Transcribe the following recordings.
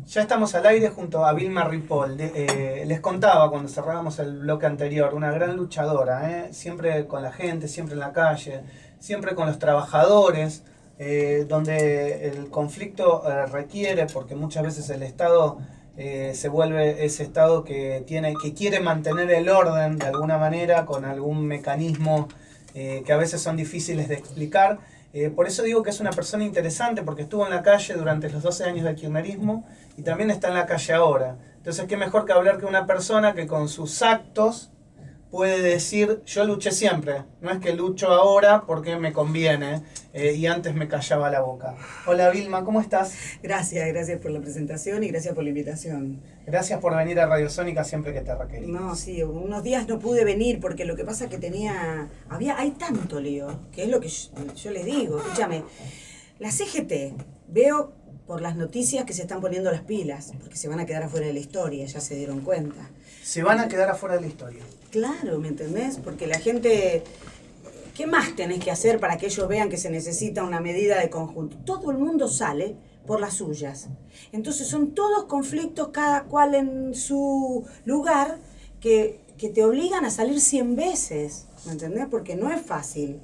Ya estamos al aire junto a Vilma Ripoll. Les contaba cuando cerrábamos el bloque anterior, una gran luchadora, siempre con la gente, siempre en la calle, siempre con los trabajadores, donde el conflicto requiere, porque muchas veces el Estado se vuelve ese Estado que quiere mantener el orden de alguna manera con algún mecanismo que a veces son difíciles de explicar. Por eso digo que es una persona interesante, porque estuvo en la calle durante los 12 años del kirchnerismo y también está en la calle ahora. Entonces, qué mejor que hablar que una persona que con sus actos puede decir, yo luché siempre, no es que lucho ahora porque me conviene y antes me callaba la boca. Hola Vilma, ¿cómo estás? Gracias por la presentación y gracias por la invitación. Gracias por venir a Radio Sónica siempre que te requerimos. No, sí, unos días no pude venir porque lo que pasa es que hay tanto lío, que es lo que yo les digo. Escúchame, la CGT, veo por las noticias que se están poniendo las pilas, porque se van a quedar afuera de la historia, ya se dieron cuenta. Se van a quedar afuera de la historia. Claro, ¿me entendés? Porque la gente... ¿Qué más tenés que hacer para que ellos vean que se necesita una medida de conjunto? Todo el mundo sale por las suyas. Entonces son todos conflictos, cada cual en su lugar, que te obligan a salir 100 veces, ¿me entendés? Porque no es fácil.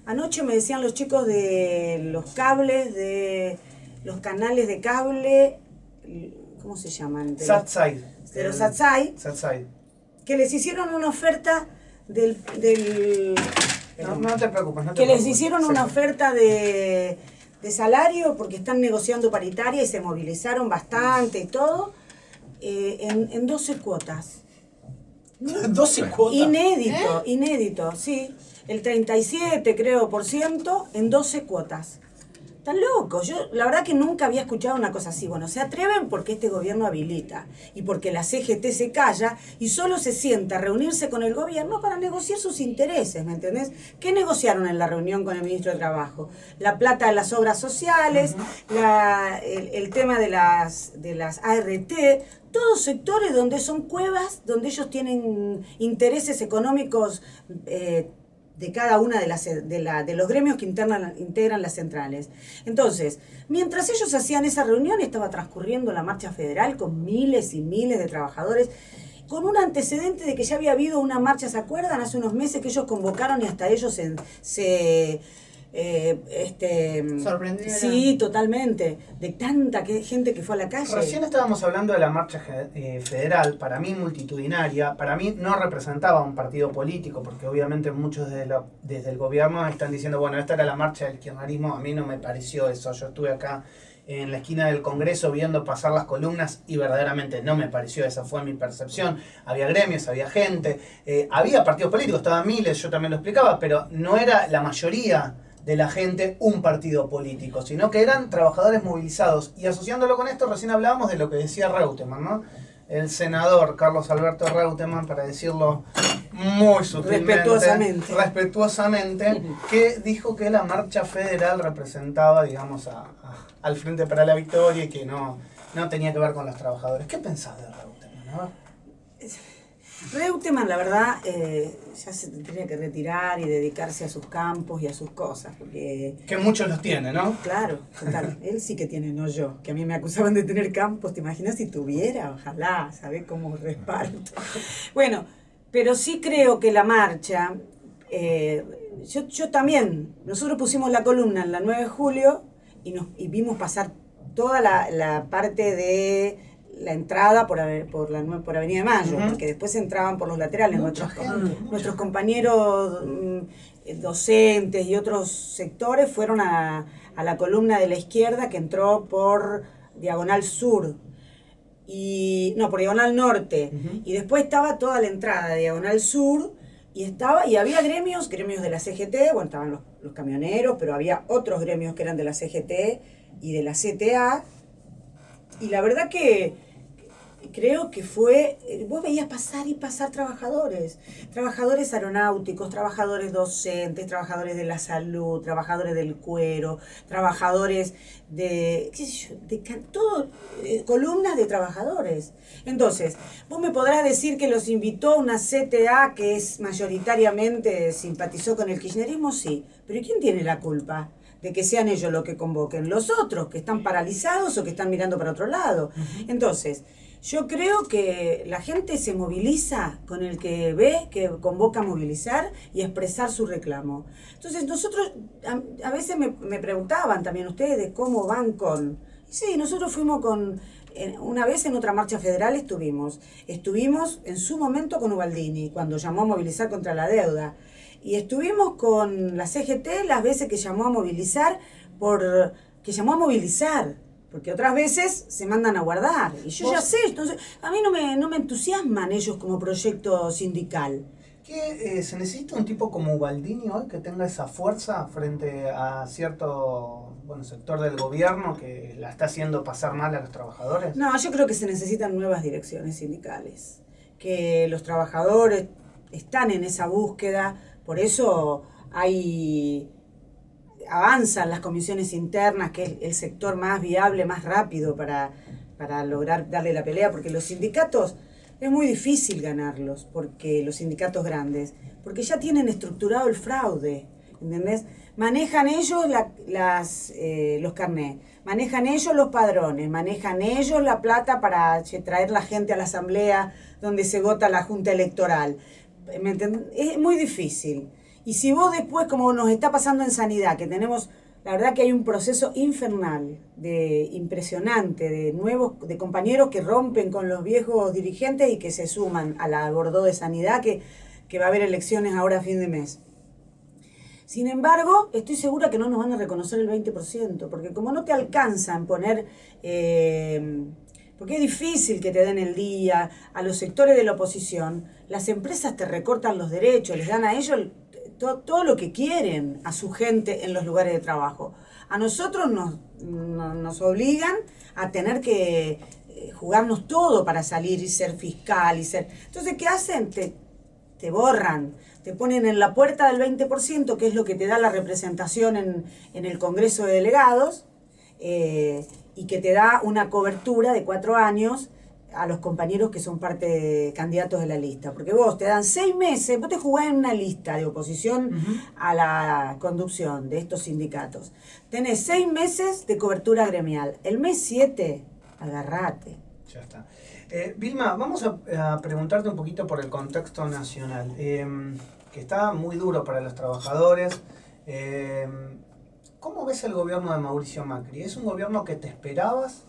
Anoche me decían los chicos de los cables, de los canales de cable, ¿cómo se llaman? Satsai. De los Satsai, que les hicieron una oferta No te preocupes. Les hicieron una oferta de salario porque están negociando paritaria y se movilizaron bastante y todo, en 12 cuotas. 12 cuotas. Inédito, sí. El 37, creo, por ciento en 12 cuotas. Están locos. Yo, la verdad que nunca había escuchado una cosa así. Bueno, se atreven porque este gobierno habilita y porque la CGT se calla y solo se sienta a reunirse con el gobierno para negociar sus intereses, ¿me entendés? ¿Qué negociaron en la reunión con el ministro de Trabajo? La plata de las obras sociales, el tema de las ART, todos sectores donde son cuevas, donde ellos tienen intereses económicos de cada una de los gremios que integran las centrales. Entonces, mientras ellos hacían esa reunión, estaba transcurriendo la marcha federal con miles y miles de trabajadores, con un antecedente de que ya había habido una marcha, ¿se acuerdan? Hace unos meses que ellos convocaron y hasta ellos sorprendieron. Sí, totalmente, de tanta gente que fue a la calle. Recién estábamos hablando de la marcha federal, para mí multitudinaria, para mí no representaba un partido político, porque obviamente muchos desde el gobierno están diciendo, bueno, esta era la marcha del kirchnerismo, a mí no me pareció eso, yo estuve acá en la esquina del Congreso viendo pasar las columnas y verdaderamente no me pareció, esa fue mi percepción. Había gremios, había gente, había partidos políticos, estaban miles, yo también lo explicaba, pero no era la mayoría de la gente un partido político, sino que eran trabajadores movilizados. Y asociándolo con esto, recién hablábamos de lo que decía Reutemann, ¿no? El senador Carlos Alberto Reutemann, para decirlo muy sutilmente, respetuosamente, que dijo que la marcha federal representaba, digamos, al Frente para la Victoria y que no tenía que ver con los trabajadores. ¿Qué pensás de Reutemann? Reutemann, la verdad, ya se tendría que retirar y dedicarse a sus campos y a sus cosas, porque... Que muchos los tiene, ¿no? Claro, total. Él sí que tiene, no yo. Que a mí me acusaban de tener campos, ¿te imaginas si tuviera? Ojalá, ¿sabés cómo respaldo? Bueno, pero sí creo que la marcha... yo también, nosotros pusimos la columna en la 9 de julio y vimos pasar toda la parte de... la entrada por Avenida de Mayo, porque después entraban por los laterales nuestros compañeros docentes y otros sectores fueron a la columna de la izquierda que entró por Diagonal Sur por Diagonal Norte, y después estaba toda la entrada de Diagonal Sur y había gremios de la CGT, bueno, estaban los camioneros, pero había otros gremios que eran de la CGT y de la CTA, y la verdad que creo que vos veías pasar y pasar trabajadores aeronáuticos, trabajadores docentes, trabajadores de la salud, trabajadores del cuero, trabajadores columnas de trabajadores. Entonces, vos me podrás decir que los invitó una CTA que mayoritariamente simpatizó con el kirchnerismo, sí, pero ¿quién tiene la culpa de que sean ellos los que convoquen, los otros que están paralizados o que están mirando para otro lado. Entonces, yo creo que la gente se moviliza con el que ve, que convoca a movilizar y expresar su reclamo. Entonces nosotros, a veces me preguntaban también ustedes de cómo van con... Sí, nosotros fuimos con... Una vez en otra marcha federal estuvimos en su momento con Ubaldini, cuando llamó a movilizar contra la deuda. Y estuvimos con la CGT las veces que llamó a movilizar, porque otras veces se mandan a guardar. Y yo ya sé, entonces a mí no me entusiasman ellos como proyecto sindical. ¿Qué, se necesita un tipo como Ubaldini hoy que tenga esa fuerza frente a cierto sector del gobierno que la está haciendo pasar mal a los trabajadores? No, yo creo que se necesitan nuevas direcciones sindicales, que los trabajadores están en esa búsqueda, por eso avanzan las comisiones internas, que es el sector más viable, más rápido para lograr darle la pelea, porque los sindicatos es muy difícil ganarlos, porque los sindicatos grandes, porque ya tienen estructurado el fraude, ¿entendés? Manejan ellos los carnés, manejan ellos los padrones, manejan ellos la plata para traer la gente a la asamblea donde se vota la junta electoral. ¿Me entendés? Es muy difícil. Y si vos después, como nos está pasando en sanidad, que tenemos, la verdad que hay un proceso infernal, impresionante, de compañeros que rompen con los viejos dirigentes y que se suman a la Bordeaux de Sanidad, que va a haber elecciones ahora a fin de mes. Sin embargo, estoy segura que no nos van a reconocer el 20%, porque como no te alcanzan poner... porque es difícil que te den el día a los sectores de la oposición, las empresas te recortan los derechos, les dan a ellos todo lo que quieren a su gente en los lugares de trabajo. A nosotros nos obligan a tener que jugarnos todo para salir y ser fiscal. Entonces, ¿qué hacen? Te borran, te ponen en la puerta del 20%, que es lo que te da la representación en el Congreso de Delegados, y que te da una cobertura de 4 años a los compañeros que son candidatos de la lista. Porque vos te dan 6 meses, vos te jugás en una lista de oposición a la conducción de estos sindicatos. Tenés 6 meses de cobertura gremial. El mes 7, agarrate. Ya está. Vilma, vamos a preguntarte un poquito por el contexto nacional, que está muy duro para los trabajadores. ¿Cómo ves el gobierno de Mauricio Macri? ¿Es un gobierno que te esperabas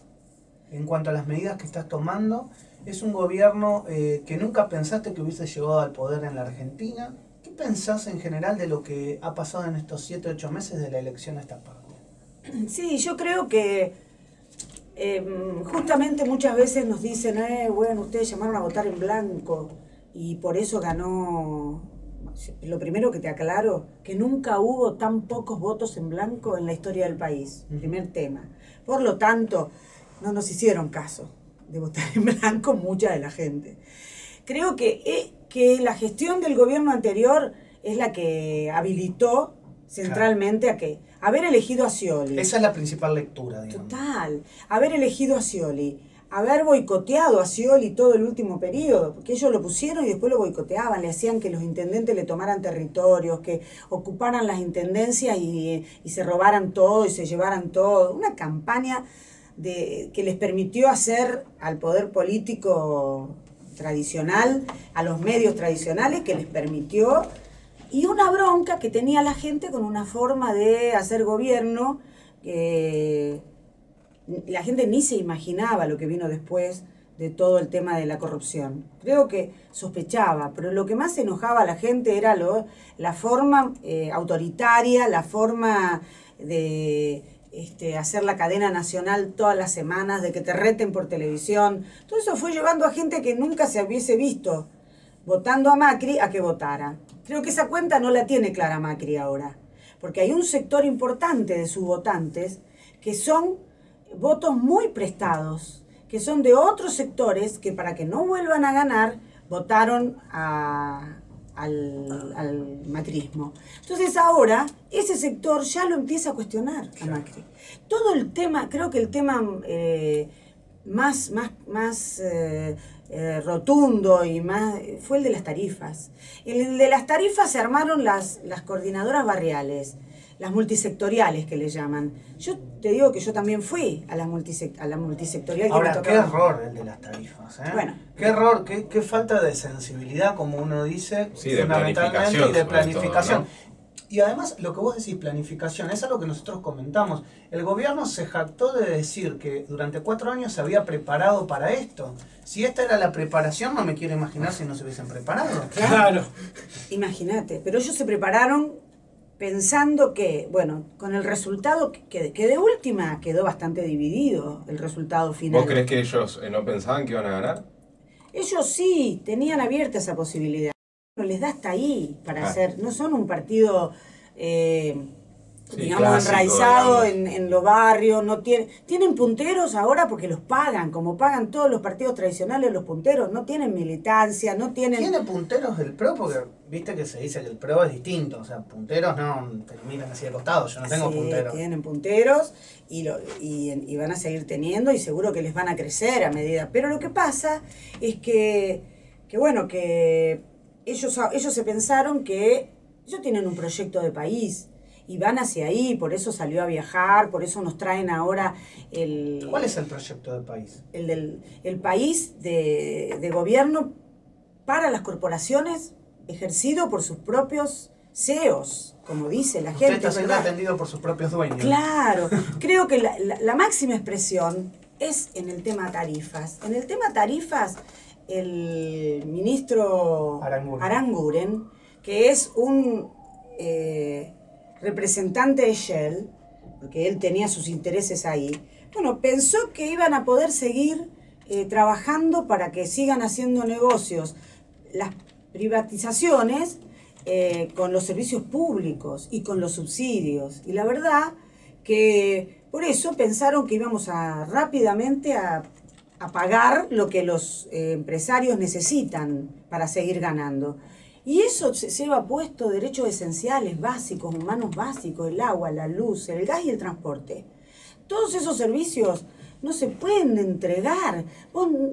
en cuanto a las medidas que estás tomando? ¿Es un gobierno que nunca pensaste que hubiese llegado al poder en la Argentina? ¿Qué pensás en general de lo que ha pasado en estos 7 o 8 meses de la elección a esta parte? Sí, yo creo que justamente muchas veces nos dicen, bueno, ustedes llamaron a votar en blanco y por eso ganó... Lo primero que te aclaro, que nunca hubo tan pocos votos en blanco en la historia del país. Primer tema. Por lo tanto, no nos hicieron caso de votar en blanco mucha de la gente. Creo que la gestión del gobierno anterior es la que habilitó centralmente a haber elegido a Scioli. Esa es la principal lectura, digamos. Total. Haber elegido a Scioli. Haber boicoteado a Scioli todo el último periodo, porque ellos lo pusieron y después lo boicoteaban, le hacían que los intendentes le tomaran territorios, que ocuparan las intendencias y se robaran todo y se llevaran todo. Una campaña que les permitió hacer al poder político tradicional, a los medios tradicionales, que les permitió, y una bronca que tenía la gente con una forma de hacer gobierno que... La gente ni se imaginaba lo que vino después de todo el tema de la corrupción. Creo que sospechaba, pero lo que más enojaba a la gente era la forma autoritaria, la forma de hacer la cadena nacional todas las semanas, de que te reten por televisión. Todo eso fue llevando a gente que nunca se hubiese visto votando a Macri a que votara. Creo que esa cuenta no la tiene clara Macri ahora, porque hay un sector importante de sus votantes que son votos muy prestados, que son de otros sectores que para que no vuelvan a ganar votaron al macrismo. Entonces ahora ese sector ya lo empieza a cuestionar a Macri. Todo el tema, creo que el tema más rotundo y más fue el de las tarifas. El de las tarifas se armaron las coordinadoras barriales. las multisectoriales que le llaman. Yo te digo que yo también fui a la multisectorial. Ahora, qué error el de las tarifas, ¿eh? Bueno. Qué error, qué falta de sensibilidad, como uno dice, sí, de planificación, y de planificación. todo, ¿no? Y además, lo que vos decís, planificación, es algo que nosotros comentamos. El gobierno se jactó de decir que durante 4 años se había preparado para esto. Si esta era la preparación, no me quiero imaginar si no se hubiesen preparado. Claro. Imagínate, pero ellos se prepararon pensando que, bueno, con el resultado que de última quedó bastante dividido el resultado final. ¿Vos crees que ellos no pensaban que iban a ganar? Ellos sí, tenían abierta esa posibilidad. No les da hasta ahí para hacer, no son un partido, digamos, clásico, enraizado digamos. en los barrios, no tienen punteros ahora porque los pagan, como pagan todos los partidos tradicionales, los punteros no tienen militancia, no tienen... ¿Tiene punteros el PRO? Porque viste que se dice que el PRO es distinto, o sea, punteros no, te lo miran así de costado, yo no tengo punteros. Tienen punteros y van a seguir teniendo y seguro que les van a crecer a medida. Pero lo que pasa es que bueno, que ellos se pensaron que ellos tienen un proyecto de país y van hacia ahí, por eso salió a viajar, por eso nos traen ahora el... ¿Cuál es el proyecto de país? El país de gobierno para las corporaciones ejercido por sus propios CEOs, como dice la gente. Usted está siendo ¿verdad? atendido por sus propios dueños. Claro, creo que la máxima expresión es en el tema tarifas. En el tema tarifas, el ministro Aranguren, que es un representante de Shell, porque él tenía sus intereses ahí, bueno, pensó que iban a poder seguir trabajando para que sigan haciendo negocios las privatizaciones con los servicios públicos y con los subsidios. Y la verdad que por eso pensaron que íbamos rápidamente a pagar lo que los empresarios necesitan para seguir ganando. Y eso se lleva puesto derechos esenciales, básicos, humanos básicos, el agua, la luz, el gas y el transporte. Todos esos servicios no se pueden entregar.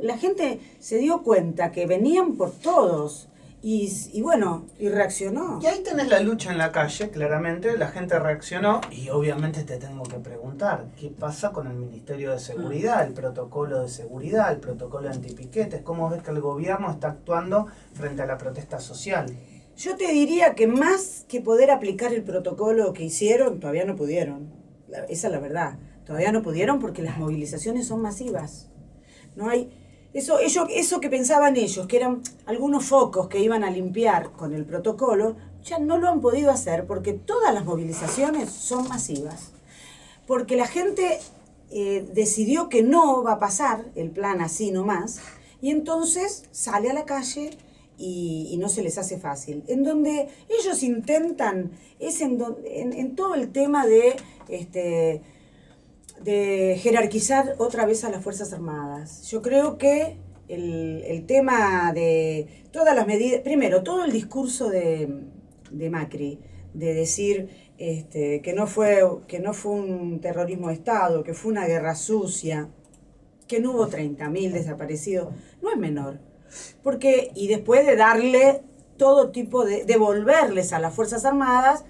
La gente se dio cuenta que venían por todos y bueno, y reaccionó. Y ahí tenés la lucha en la calle, claramente, la gente reaccionó y obviamente te tengo que preguntar, ¿qué pasa con el Ministerio de Seguridad, el protocolo de seguridad, el protocolo antipiquetes? ¿Cómo ves que el gobierno está actuando frente a la protesta social? Yo te diría que más que poder aplicar el protocolo que hicieron, todavía no pudieron. Esa es la verdad. Todavía no pudieron porque las movilizaciones son masivas. No hay... Eso que pensaban ellos, que eran algunos focos que iban a limpiar con el protocolo, ya no lo han podido hacer porque todas las movilizaciones son masivas. Porque la gente decidió que no va a pasar el plan así nomás, y entonces sale a la calle y no se les hace fácil. En donde ellos intentan, es en todo el tema de jerarquizar otra vez a las Fuerzas Armadas. Yo creo que el tema de todas las medidas, primero, todo el discurso de Macri, de decir que no fue un terrorismo de Estado, que fue una guerra sucia, que no hubo 30.000 desaparecidos, no es menor. Y después de darle todo tipo de devolverles a las Fuerzas Armadas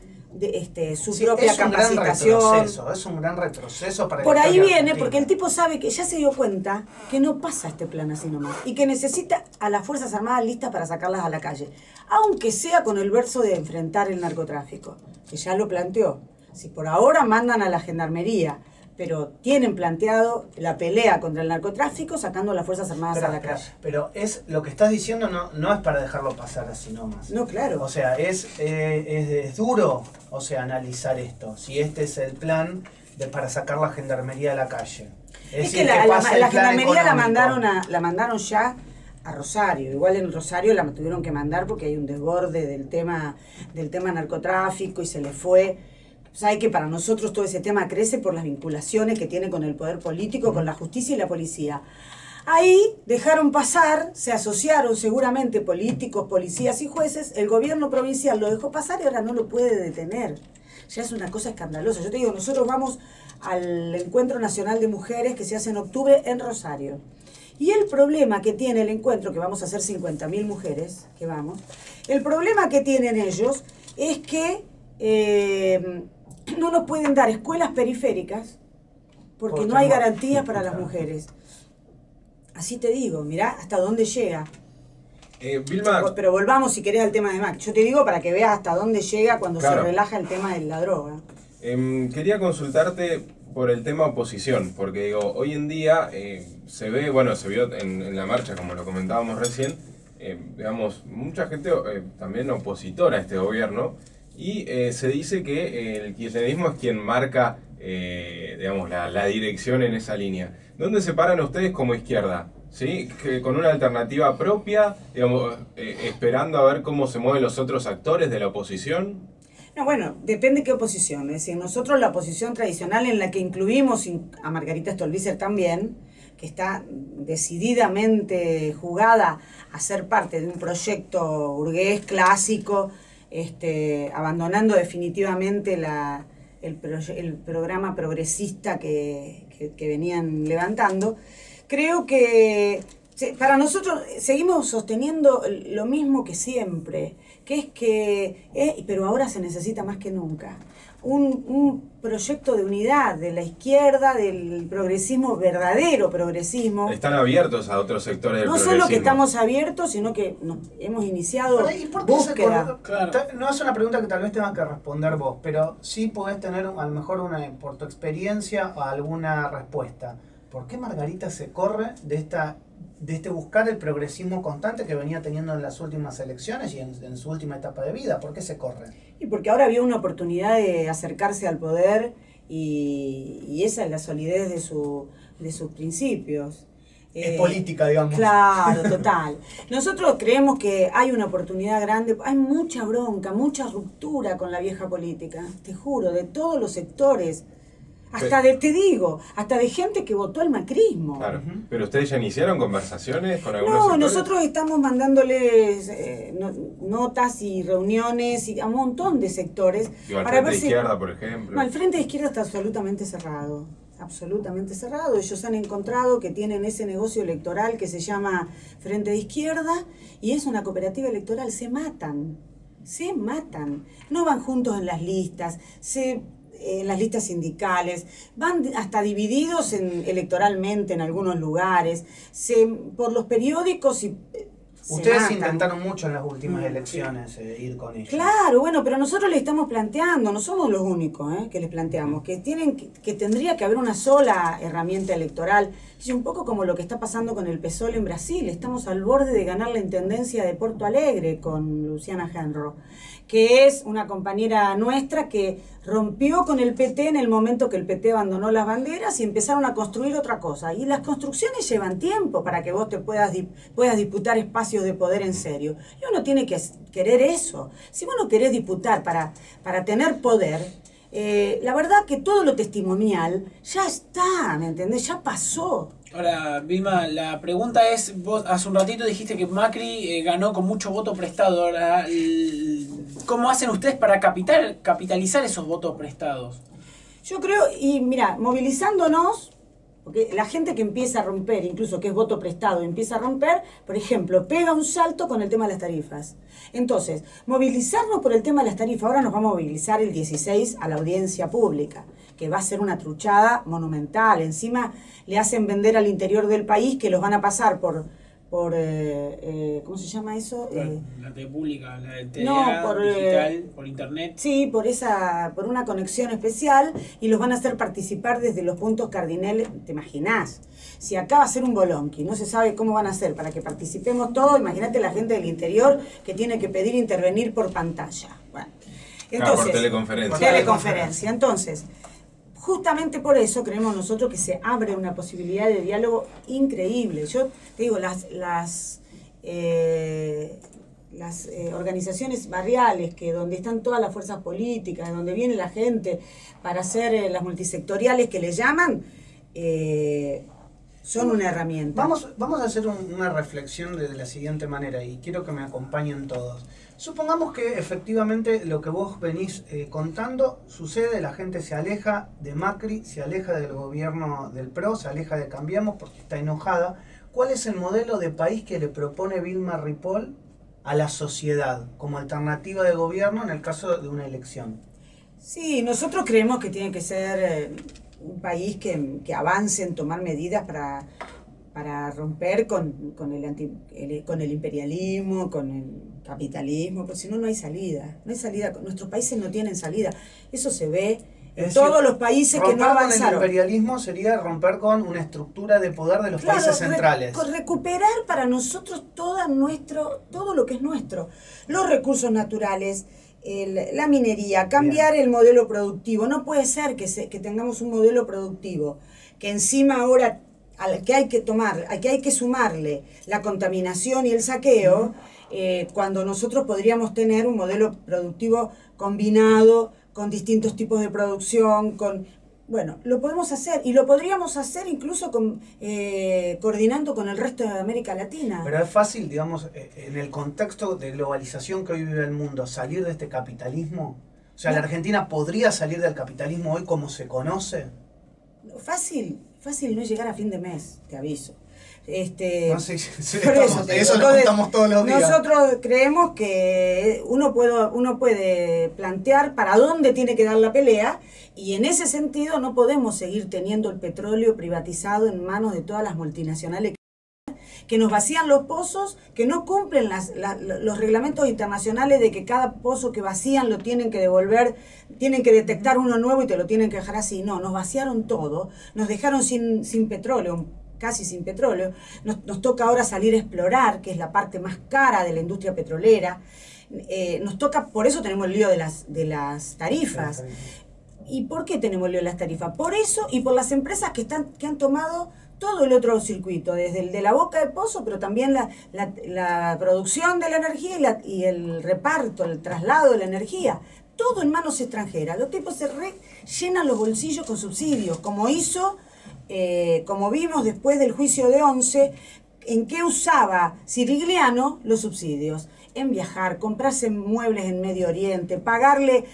su propia capacitación. Es un gran retroceso para por ahí viene, argentina. porque el tipo sabe que ya se dio cuenta que no pasa este plan así nomás y que necesita a las Fuerzas Armadas listas para sacarlas a la calle, aunque sea con el verso de enfrentar el narcotráfico, que ya lo planteó. Si por ahora mandan a la gendarmería, pero tienen planteado la pelea contra el narcotráfico sacando a las Fuerzas Armadas a la calle. Pero lo que estás diciendo no es para dejarlo pasar así nomás. No, claro. O sea, es duro, o sea, analizar esto. Si este es el plan para sacar la gendarmería a la calle. Es que la gendarmería la mandaron ya a Rosario. Igual en Rosario la tuvieron que mandar porque hay un desborde del tema narcotráfico y se le fue. Sabe que para nosotros todo ese tema crece por las vinculaciones que tiene con el poder político, con la justicia y la policía. Ahí dejaron pasar, se asociaron seguramente políticos, policías y jueces, el gobierno provincial lo dejó pasar y ahora no lo puede detener. Ya es una cosa escandalosa. Yo te digo, nosotros vamos al Encuentro Nacional de Mujeres que se hace en octubre en Rosario. Y el problema que tiene el encuentro, que vamos a hacer 50.000 mujeres, que vamos, el problema que tienen ellos es que no nos pueden dar escuelas periféricas porque no hay garantías para las mujeres. Así te digo, mirá hasta dónde llega. Vilma... Pero volvamos, si querés, al tema de Macri. Yo te digo para que veas hasta dónde llega cuando se relaja el tema de la droga. Quería consultarte por el tema oposición, porque digo, hoy en día se ve, bueno, se vio en la marcha, como lo comentábamos recién, digamos, mucha gente también opositora a este gobierno, y se dice que el kirchnerismo es quien marca, digamos, la dirección en esa línea. ¿Dónde se paran ustedes como izquierda? ¿Sí? Que con una alternativa propia, digamos, esperando a ver cómo se mueven los otros actores de la oposición. No, bueno, depende qué oposición. Es decir, nosotros la oposición tradicional en la que incluimos a Margarita Stolbizer también, que está decididamente jugada a ser parte de un proyecto burgués clásico, abandonando definitivamente el programa progresista que venían levantando. Creo que para nosotros seguimos sosteniendo lo mismo que siempre, que es que, pero ahora se necesita más que nunca, un proyecto de unidad de la izquierda, del progresismo, verdadero progresismo. Están abiertos a otros sectores del progresismo. No solo que estamos abiertos, sino que hemos iniciado búsqueda. Claro. No es una pregunta que tal vez tengas que responder vos, pero sí podés tener a lo mejor por tu experiencia alguna respuesta. ¿Por qué Margarita se corre de este buscar el progresismo constante que venía teniendo en las últimas elecciones y en su última etapa de vida? ¿Por qué se corre? Y porque ahora había una oportunidad de acercarse al poder y esa es la solidez de sus principios. Es política, digamos. Claro, total. Nosotros creemos que hay una oportunidad grande, hay mucha bronca, mucha ruptura con la vieja política, te juro, de todos los sectores. Hasta hasta de gente que votó al macrismo. Claro, pero ustedes ya iniciaron conversaciones con algunos sectores. Nosotros estamos mandándoles notas y reuniones a un montón de sectores. Digo, al Frente de Izquierda, por ejemplo. No, el Frente de Izquierda está absolutamente cerrado. Absolutamente cerrado. Ellos han encontrado que tienen ese negocio electoral que se llama Frente de Izquierda y es una cooperativa electoral. Se matan. No van juntos en las listas. En las listas sindicales, van hasta divididos electoralmente en algunos lugares, por los periódicos y ustedes intentaron mucho en las últimas elecciones ir con ellos. Claro, bueno, pero nosotros les estamos planteando, no somos los únicos que les planteamos, que tendría que haber una sola herramienta electoral, y un poco como lo que está pasando con el PSOL en Brasil. Estamos al borde de ganar la intendencia de Porto Alegre con Luciana Genro, que es una compañera nuestra que rompió con el PT en el momento que el PT abandonó las banderas y empezaron a construir otra cosa. Y las construcciones llevan tiempo para que vos te puedas disputar espacios de poder en serio. Y uno tiene que querer eso. Si vos no querés disputar para tener poder, la verdad que todo lo testimonial ya está, ¿me entendés? Ya pasó. Ahora, Vilma, la pregunta es, vos hace un ratito dijiste que Macri ganó con mucho voto prestado. Ahora, ¿cómo hacen ustedes para capitalizar esos votos prestados? Yo creo, y mira, movilizándonos, porque la gente que empieza a romper, incluso que es voto prestado, empieza a romper, por ejemplo, pega un salto con el tema de las tarifas. Entonces, movilizarnos por el tema de las tarifas, ahora nos vamos a movilizar el 16 a la audiencia pública, que va a ser una truchada monumental. Encima le hacen vender al interior del país que los van a pasar por ¿cómo se llama eso? La TV pública, la del TDA, digital, por internet. Sí, por una conexión especial y los van a hacer participar desde los puntos cardinales. ¿Te imaginás? Si acá va a ser un bolonqui, no se sabe cómo van a hacer para que participemos todos, imagínate la gente del interior que tiene que pedir intervenir por pantalla. Bueno, entonces, por teleconferencia. Por teleconferencia. Entonces, justamente por eso creemos nosotros que se abre una posibilidad de diálogo increíble. Yo te digo, las organizaciones barriales, donde están todas las fuerzas políticas, donde viene la gente para hacer las multisectoriales que le llaman, son una herramienta. Vamos a hacer una reflexión de la siguiente manera y quiero que me acompañen todos. Supongamos que efectivamente lo que vos venís contando sucede, la gente se aleja de Macri, se aleja del gobierno del PRO, se aleja de Cambiemos porque está enojada. ¿Cuál es el modelo de país que le propone Vilma Ripoll a la sociedad como alternativa de gobierno en el caso de una elección? Sí, nosotros creemos que tiene que ser un país que avance en tomar medidas para romper con el imperialismo, con el capitalismo, porque si no, no hay salida. No hay salida. Nuestros países no tienen salida. Eso se ve en todos los países que no avanzaron. Romper con el imperialismo sería romper con una estructura de poder de los países centrales. Recuperar para nosotros todo lo que es nuestro. Los recursos naturales, la minería, cambiar el modelo productivo. No puede ser que tengamos un modelo productivo que encima ahora al que hay que sumarle la contaminación y el saqueo, cuando nosotros podríamos tener un modelo productivo combinado con distintos tipos de producción, bueno, lo podemos hacer y lo podríamos hacer incluso coordinando con el resto de América Latina. Pero es fácil, digamos, en el contexto de globalización que hoy vive el mundo, salir de este capitalismo. O sea, ¿la Argentina podría salir del capitalismo hoy como se conoce? Fácil no es llegar a fin de mes, te aviso. No sé, eso lo contamos todos los días. Nosotros creemos que uno puede plantear para dónde tiene que dar la pelea, y en ese sentido no podemos seguir teniendo el petróleo privatizado en manos de todas las multinacionales que nos vacían los pozos, que no cumplen los reglamentos internacionales de que cada pozo que vacían lo tienen que devolver, tienen que detectar uno nuevo y te lo tienen que dejar así. No, nos vaciaron todo, nos dejaron sin petróleo, casi sin petróleo. Nos toca ahora salir a explorar, que es la parte más cara de la industria petrolera. Nos toca, por eso tenemos el lío de las tarifas. ¿Y por qué tenemos el lío de las tarifas? Por eso y por las empresas que han tomado todo el otro circuito, desde el de la boca de pozo, pero también la producción de la energía y el reparto, el traslado de la energía. Todo en manos extranjeras. Los tipos se llenan los bolsillos con subsidios, como vimos después del juicio de Once, en qué usaba Cirigliano los subsidios. En viajar, comprarse muebles en Medio Oriente, pagarle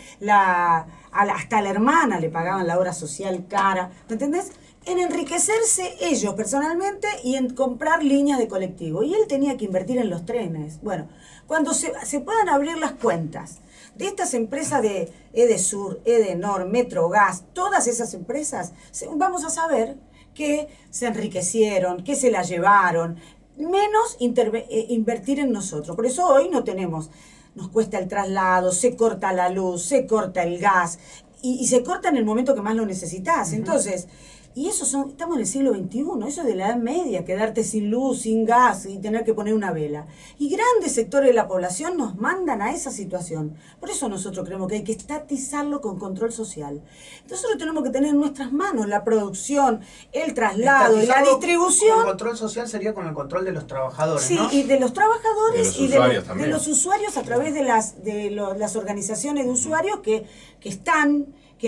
hasta a la hermana le pagaban la obra social cara, ¿me entendés? En enriquecerse ellos personalmente y en comprar líneas de colectivo. Y él tenía que invertir en los trenes. Bueno, cuando se puedan abrir las cuentas de estas empresas de Edesur, Edenor, Metrogas, todas esas empresas, vamos a saber que se enriquecieron, que se la llevaron, menos invertir en nosotros. Por eso hoy nos cuesta el traslado, se corta la luz, se corta el gas, y se corta en el momento que más lo necesitas. Entonces, y estamos en el siglo XXI, eso es de la Edad Media, quedarte sin luz, sin gas y tener que poner una vela. Y grandes sectores de la población nos mandan a esa situación. Por eso nosotros creemos que hay que estatizarlo con control social. Nosotros tenemos que tener en nuestras manos la producción, el traslado y la distribución. El control social sería con el control de los trabajadores, sí, ¿no? y de los trabajadores y de los usuarios a través de las organizaciones de usuarios que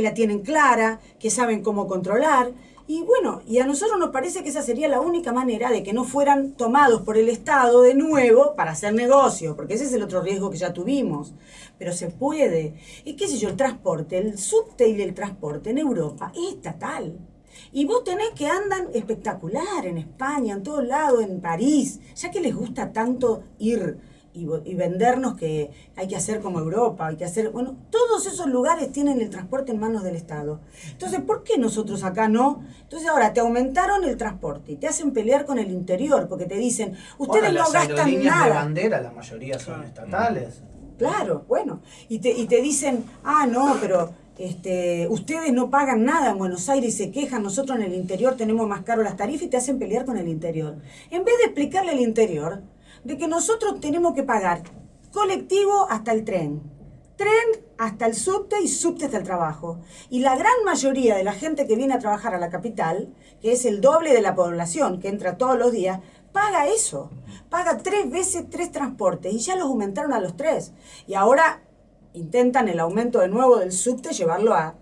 la tienen clara, que saben cómo controlar. Y bueno, y a nosotros nos parece que esa sería la única manera de que no fueran tomados por el Estado de nuevo para hacer negocio, porque ese es el otro riesgo que ya tuvimos. Pero se puede. Y qué sé yo, el transporte, el subte y el transporte en Europa es estatal. Y vos tenés que andan espectacular en España, en todos lados, en París, ya que les gusta tanto ir y vendernos que hay que hacer como Europa, hay que hacer... Bueno, todos esos lugares tienen el transporte en manos del Estado. Entonces, ¿por qué nosotros acá no? Entonces ahora te aumentaron el transporte y te hacen pelear con el interior, porque te dicen, ustedes no gastan nada. Las aerolíneas de bandera, la mayoría son estatales. Claro, bueno. Y te dicen, no, pero... ustedes no pagan nada en Buenos Aires y se quejan, nosotros en el interior tenemos más caro las tarifas y te hacen pelear con el interior. En vez de explicarle al interior de que nosotros tenemos que pagar colectivo hasta el tren hasta el subte y subte hasta el trabajo. Y la gran mayoría de la gente que viene a trabajar a la capital, que es el doble de la población que entra todos los días, paga eso. Paga 3 veces 3 transportes y ya los aumentaron a los 3. Y ahora intentan el aumento de nuevo del subte llevarlo a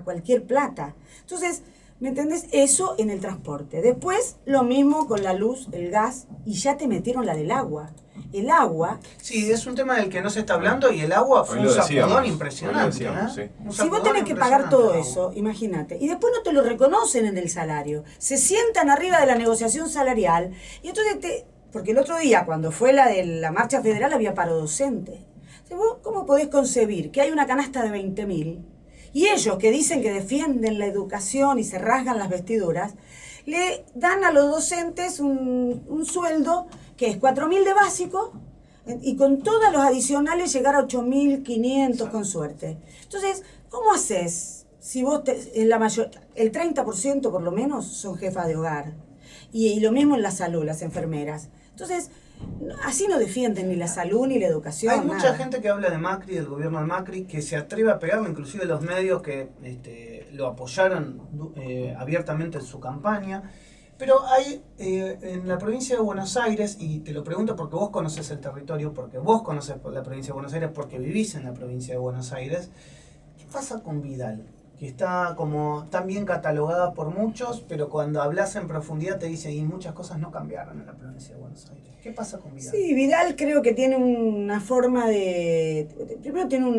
cualquier plata. Entonces, ¿me entendés? Eso en el transporte. Después, lo mismo con la luz, el gas, y ya te metieron la del agua. El agua... Sí, es un tema del que no se está hablando y el agua fue un sacudón impresionante. Si vos tenés que pagar todo eso, imagínate, y después no te lo reconocen en el salario, se sientan arriba de la negociación salarial, y entonces porque el otro día, cuando fue la de la marcha federal, había paro docente. ¿Vos cómo podés concebir que hay una canasta de 20.000 y ellos que dicen que defienden la educación y se rasgan las vestiduras, le dan a los docentes un sueldo que es 4.000 de básico y con todos los adicionales llegar a 8.500 con suerte? Entonces, ¿cómo haces si vos el 30% por lo menos son jefas de hogar? Y lo mismo en la salud, las enfermeras. Entonces, así no defienden ni la salud ni la educación. Hay mucha nada. gente que habla de Macri, del gobierno de Macri, que se atreve a pegarlo, inclusive los medios que lo apoyaron abiertamente en su campaña. Pero hay en la provincia de Buenos Aires, y te lo pregunto porque vos conoces el territorio, porque vos conoces la provincia de Buenos Aires, porque vivís en la provincia de Buenos Aires, ¿qué pasa con Vidal? Que está como tan bien catalogada por muchos, pero cuando hablas en profundidad te dicen, y muchas cosas no cambiaron en la provincia de Buenos Aires. ¿Qué pasa con Vidal? Sí, Vidal creo que tiene una forma de... Primero tiene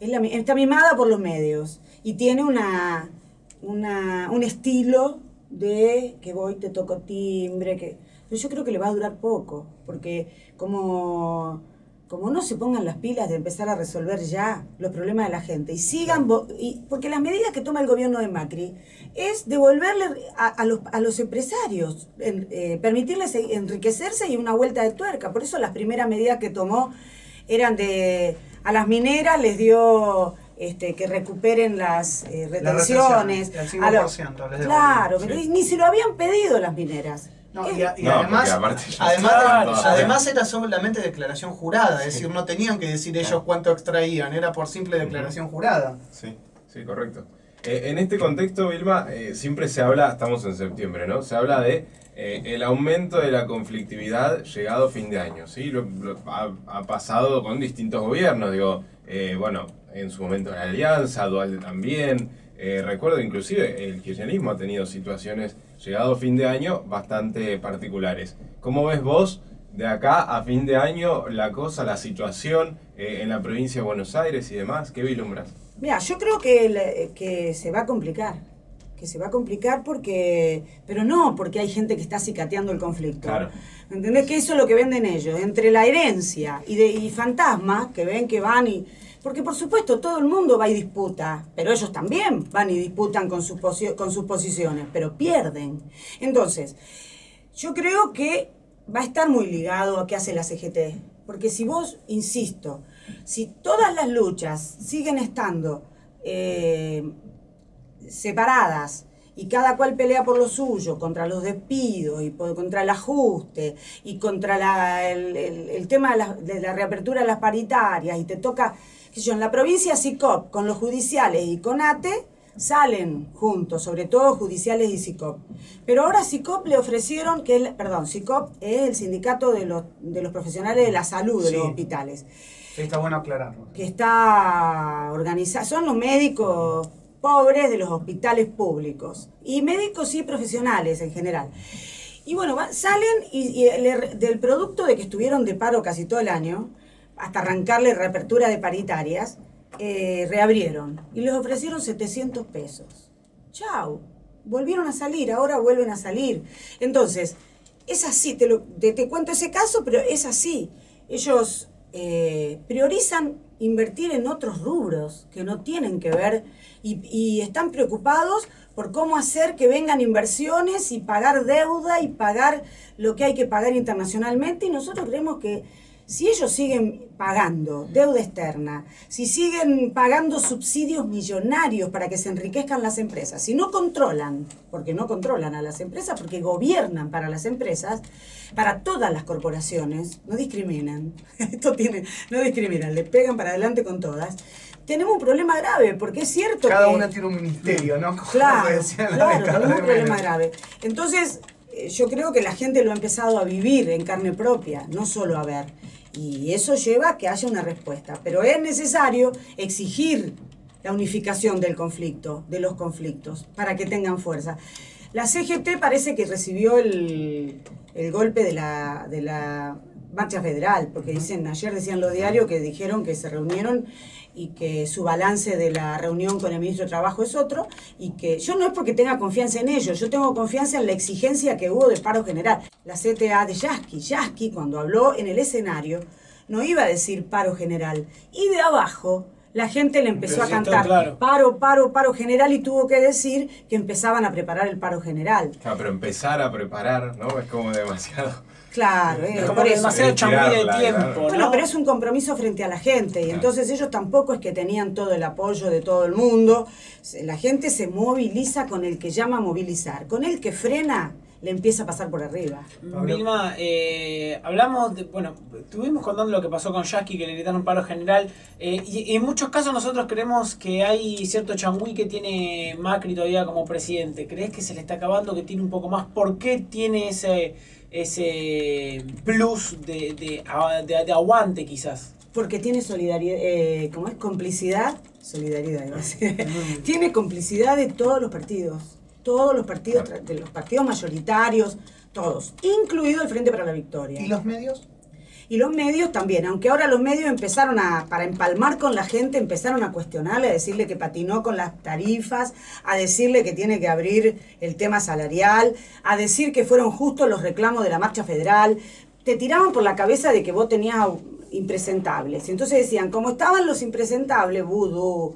está mimada por los medios, y tiene un estilo de que voy, te toco timbre, pero yo creo que le va a durar poco, porque como no se pongan las pilas de empezar a resolver ya los problemas de la gente y sigan, porque las medidas que toma el gobierno de Macri es devolverle a los empresarios, permitirles enriquecerse y una vuelta de tuerca. Por eso las primeras medidas que tomó eran a las mineras les dio que recuperen las retenciones. El 5%, claro, pero ni se lo habían pedido las mineras. No, además era solamente declaración jurada, es decir, no tenían que decir ellos cuánto extraían, era por simple declaración jurada. Sí, correcto. En este contexto, Vilma, siempre se habla, estamos en septiembre, ¿no? Se habla de el aumento de la conflictividad llegado a fin de año, ¿sí? Ha pasado con distintos gobiernos, en su momento la Alianza, Dualde también. Recuerdo inclusive el kirchnerismo ha tenido situaciones llegado a fin de año bastante particulares. ¿Cómo ves vos de acá a fin de año la situación en la provincia de Buenos Aires y demás? ¿Qué vislumbras? Mira, yo creo que se va a complicar. Pero no porque hay gente que está cicateando el conflicto. Claro. ¿Entendés? Que eso es lo que venden ellos, entre la herencia y fantasmas que ven que van y... Porque por supuesto todo el mundo va y disputa, pero ellos también van y disputan con sus posiciones, pero pierden. Entonces, yo creo que va a estar muy ligado a qué hace la CGT. Porque si vos, insisto, si todas las luchas siguen estando separadas y cada cual pelea por lo suyo, contra los despidos y contra el ajuste y contra el tema de la reapertura de las paritarias, y te toca, qué sé yo, en la provincia SICOP con los judiciales y con ATE salen juntos, sobre todo judiciales y SICOP. Pero ahora SICOP le ofrecieron, SICOP es el sindicato de los profesionales de la salud de los hospitales. Sí, está bueno aclararlo. Que está organizado, son los médicos pobres de los hospitales públicos, y médicos y profesionales en general. Y bueno, salen y del producto de que estuvieron de paro casi todo el año, hasta arrancarle reapertura de paritarias, reabrieron y les ofrecieron 700 pesos. Chau, volvieron a salir, ahora vuelven a salir. Entonces, es así, te cuento ese caso, pero es así. Ellos priorizan invertir en otros rubros que no tienen que ver y están preocupados por cómo hacer que vengan inversiones y pagar deuda y pagar lo que hay que pagar internacionalmente, y nosotros creemos que si ellos siguen pagando deuda externa, si siguen pagando subsidios millonarios para que se enriquezcan las empresas, si no controlan, porque no controlan a las empresas, porque gobiernan para las empresas, para todas las corporaciones, no discriminan, no discriminan, le pegan para adelante con todas, tenemos un problema grave, porque es cierto Cada que... una tiene un ministerio, ¿no? Claro, tenemos un problema grave. Entonces, yo creo que la gente lo ha empezado a vivir en carne propia, no solo a ver. Y eso lleva a que haya una respuesta. Pero es necesario exigir la unificación del conflicto, de los conflictos, para que tengan fuerza. La CGT parece que recibió el golpe de la marcha federal, porque ayer decían los diarios que dijeron que se reunieron y que su balance de la reunión con el ministro de Trabajo es otro, y que yo no es porque tenga confianza en ellos, yo tengo confianza en la exigencia que hubo de paro general. La CTA de Yasky cuando habló en el escenario, no iba a decir paro general. Y de abajo la gente le empezó a cantar claro. paro general y tuvo que decir que empezaban a preparar el paro general. Claro, pero empezar a preparar, ¿no? Es como demasiado. Claro, Es como por eso. demasiado changüí de Claro. tiempo, ¿no? Bueno, pero es un compromiso frente a la gente y entonces ellos tampoco es que tenían todo el apoyo de todo el mundo. La gente se moviliza con el que llama a movilizar, con el que frena le empieza a pasar por arriba. Vilma, hablamos de, bueno, estuvimos contando lo que pasó con Jackie, que le gritaron paro general, y en muchos casos nosotros creemos que hay cierto changüí que tiene Macri todavía como presidente. ¿Crees que se le está acabando, que tiene un poco más? ¿Por qué tiene ese plus de aguante quizás? Porque tiene solidaridad, ¿cómo es? Complicidad, solidaridad, iba a decir. Tiene complicidad de todos los partidos de los partidos mayoritarios, todos, incluido el Frente para la Victoria. ¿Y los medios? Y los medios también, aunque ahora los medios empezaron para empalmar con la gente, empezaron a cuestionarle, a decirle que patinó con las tarifas, a decirle que tiene que abrir el tema salarial, a decir que fueron justos los reclamos de la marcha federal. Te tiraban por la cabeza de que vos tenías impresentables. Entonces decían, como estaban los impresentables, Vudú,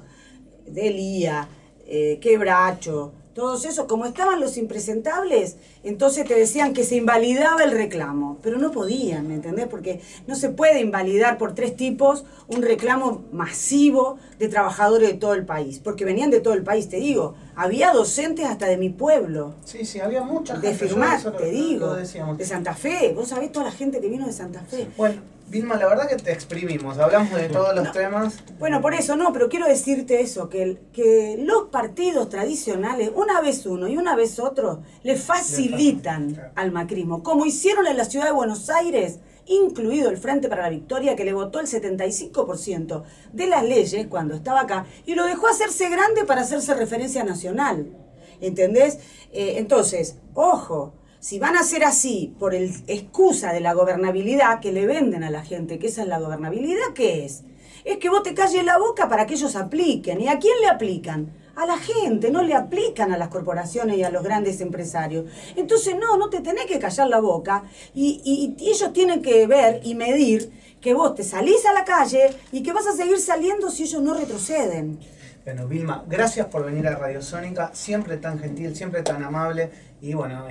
Delía, Quebracho, todos esos, como estaban los impresentables, entonces te decían que se invalidaba el reclamo, pero no podían, ¿me entendés? Porque no se puede invalidar por 3 tipos un reclamo masivo de trabajadores de todo el país, porque venían de todo el país, te digo, había docentes hasta de mi pueblo. Sí, había mucha De gente. firmar, Eso te digo, lo decíamos. de Santa Fe, vos sabés toda la gente que vino de Santa Fe. Bueno, Vilma, la verdad que te exprimimos, hablamos de todos los temas. Bueno, por eso no, pero quiero decirte eso, que los partidos tradicionales, una vez uno y una vez otro, le facilitan al macrismo, como hicieron en la ciudad de Buenos Aires, incluido el Frente para la Victoria, que le votó el 75% de las leyes cuando estaba acá, y lo dejó hacerse grande para hacerse referencia nacional, ¿entendés? Entonces, ojo, si van a ser así por el excusa de la gobernabilidad que le venden a la gente, que esa es la gobernabilidad, ¿qué es? Es que vos te calles la boca para que ellos apliquen. ¿Y a quién le aplican? A la gente, no le aplican a las corporaciones y a los grandes empresarios. Entonces no te tenés que callar la boca y ellos tienen que ver y medir que vos te salís a la calle y que vas a seguir saliendo si ellos no retroceden. Bueno, Vilma, gracias por venir a Radio Sónica, siempre tan gentil, siempre tan amable, y bueno,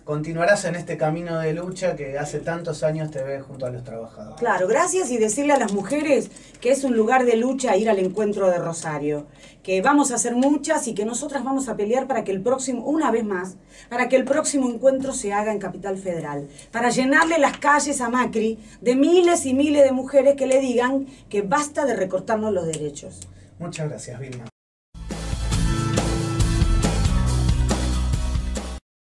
continuarás en este camino de lucha que hace tantos años te ves junto a los trabajadores. Claro, gracias, y decirle a las mujeres que es un lugar de lucha ir al encuentro de Rosario, que vamos a hacer muchas y que nosotras vamos a pelear para que el próximo, una vez más, para que el próximo encuentro se haga en Capital Federal, para llenarle las calles a Macri de miles y miles de mujeres que le digan que basta de recortarnos los derechos. Muchas gracias, Vilma.